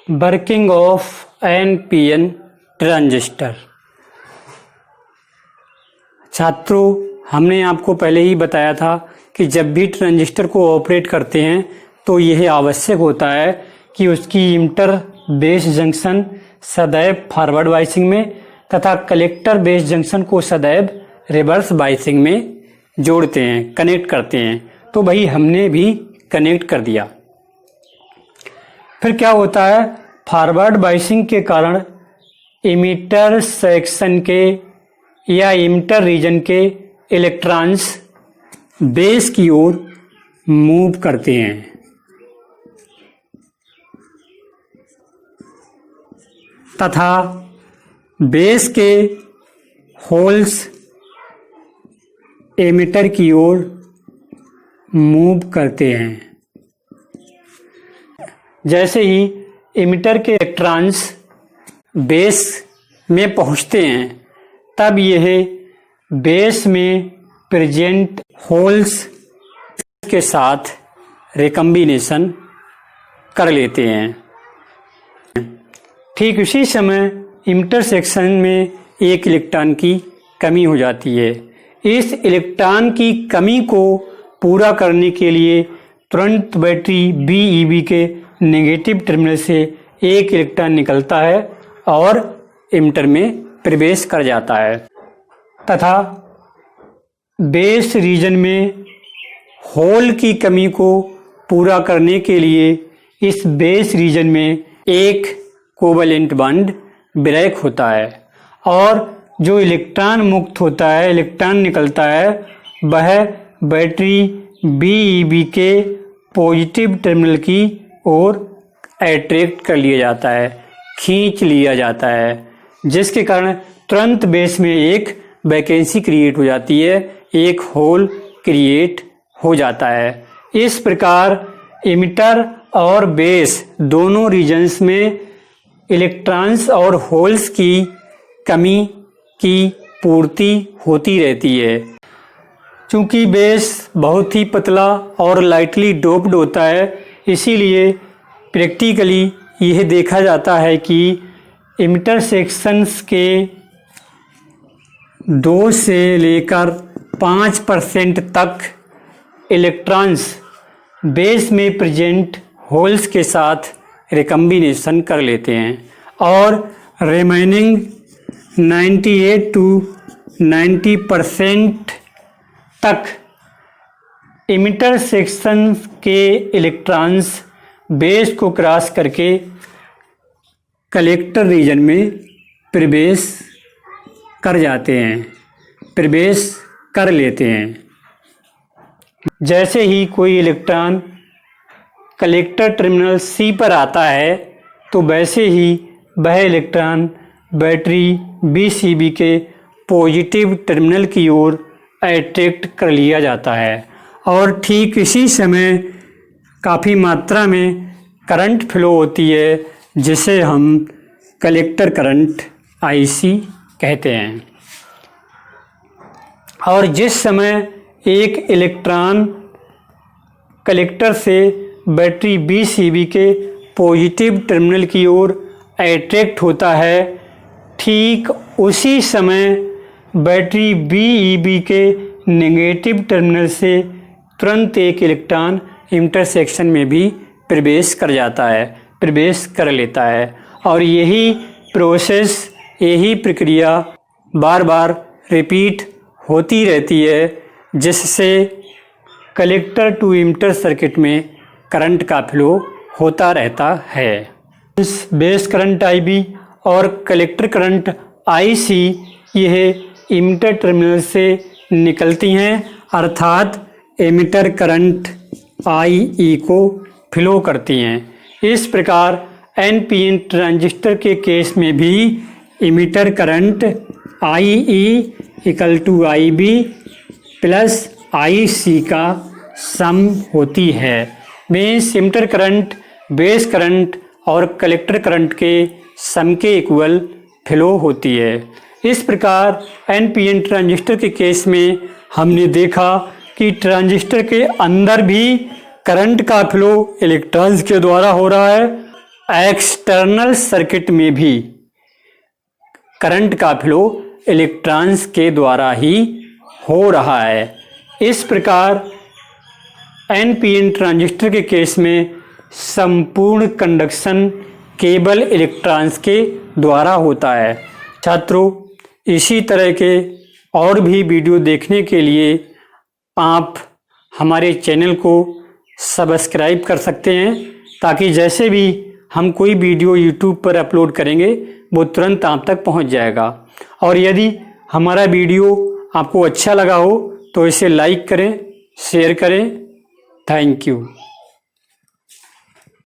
Working of NPN transistor. छात्रों, हमने आपको पहले ही बताया था कि जब भी ट्रांजिस्टर को ऑपरेट करते हैं तो यह आवश्यक होता है कि उसकी इंटर बेस जंक्शन सदैव फॉरवर्ड बायसिंग में तथा कलेक्टर बेस जंक्शन को सदैव रिवर्स बायसिंग में जोड़ते हैं, कनेक्ट करते हैं। तो भाई हमने भी कनेक्ट कर दिया। फिर क्या होता है, फॉरवर्ड बायसिंग के कारण इमीटर सेक्शन के या इमीटर रीजन के इलेक्ट्रॉन्स बेस की ओर मूव करते हैं तथा बेस के होल्स एमिटर की ओर मूव करते हैं। जैसे ही एमिटर के इलेक्ट्रॉन्स बेस में पहुंचते हैं तब यह बेस में प्रेजेंट होल्स के साथ रिकम्बिनेशन कर लेते हैं। ठीक उसी समय इमिटर सेक्शन में एक इलेक्ट्रॉन की कमी हो जाती है। इस इलेक्ट्रॉन की कमी को पूरा करने के लिए तुरंत बैटरी BeB के नेगेटिव टर्मिनल से एक इलेक्ट्रॉन निकलता है और इमिटर में प्रवेश कर जाता है तथा बेस रीजन में होल की कमी को पूरा करने के लिए इस बेस रीजन में एक कोवैलेंट बॉन्ड ब्रेक होता है और जो इलेक्ट्रॉन मुक्त होता है, इलेक्ट्रॉन निकलता है, वह बैटरी BeB के पॉजिटिव टर्मिनल की ओर अट्रैक्ट कर लिया जाता है, खींच लिया जाता है, जिसके कारण तुरंत बेस में एक वैकेंसी क्रिएट हो जाती है, एक होल क्रिएट हो जाता है। इस प्रकार इमिटर और बेस दोनों रीजन्स में इलेक्ट्रॉन्स और होल्स की कमी की पूर्ति होती रहती है। चूंकि बेस बहुत ही पतला और लाइटली डोप्ड होता है, इसीलिए प्रैक्टिकली यह देखा जाता है कि इमिटर सेक्शंस के 2 से लेकर 5% तक इलेक्ट्रॉन्स बेस में प्रेजेंट होल्स के साथ रिकम्बिनेशन कर लेते हैं और रिमेनिंग 98 to 90% तक इमिटर सेक्शन के इलेक्ट्रॉन्स बेस को क्रॉस करके कलेक्टर रीजन में प्रवेश कर जाते हैं, प्रवेश कर लेते हैं। जैसे ही कोई इलेक्ट्रॉन कलेक्टर टर्मिनल C पर आता है तो वैसे ही वह इलेक्ट्रॉन बैटरी BeB के पॉजिटिव टर्मिनल की ओर अट्रैक्ट कर लिया जाता है और ठीक इसी समय काफ़ी मात्रा में करंट फ्लो होती है, जिसे हम कलेक्टर करंट IC कहते हैं। और जिस समय एक इलेक्ट्रॉन कलेक्टर से बैटरी BeB के पॉजिटिव टर्मिनल की ओर अट्रैक्ट होता है, ठीक उसी समय बैटरी BeB के नेगेटिव टर्मिनल से तुरंत एक इलेक्ट्रॉन इमिटर सेक्शन में भी प्रवेश कर जाता है, प्रवेश कर लेता है और यही प्रोसेस, यही प्रक्रिया बार बार रिपीट होती रहती है, जिससे कलेक्टर टू इमिटर सर्किट में करंट का फ्लो होता रहता है। इस बेस करंट IB और कलेक्टर करंट IC यह इमिटर टर्मिनल से निकलती हैं, अर्थात एमिटर करंट IE को फ्लो करती हैं। इस प्रकार NPN ट्रांजिस्टर के केस में भी emitter current IE = IB plus IC का सम होती है। Means emitter current base current और कलेक्टर करंट के सम के इक्वल फ्लो होती है। इस प्रकार NPN ट्रांजिस्टर के केस में हमने देखा कि ट्रांजिस्टर के अंदर भी करंट का फ्लो इलेक्ट्रॉन्स के द्वारा हो रहा है एक्सटर्नल सर्किट में भी करंट का फ्लो इलेक्ट्रॉन्स के द्वारा ही हो रहा है। इस प्रकार एनपीएन ट्रांजिस्टर के केस में संपूर्ण कंडक्शन केवल इलेक्ट्रॉन्स के द्वारा होता है। छात्रों, इसी तरह के और भी वीडियो देखने के लिए आप हमारे चैनल को सब्सक्राइब कर सकते हैं, ताकि जैसे भी हम कोई वीडियो यूट्यूब पर अपलोड करेंगे वो तुरंत आप तक पहुंच जाएगा। और यदि हमारा वीडियो आपको अच्छा लगा हो तो इसे लाइक करें, शेयर करें। Thank you.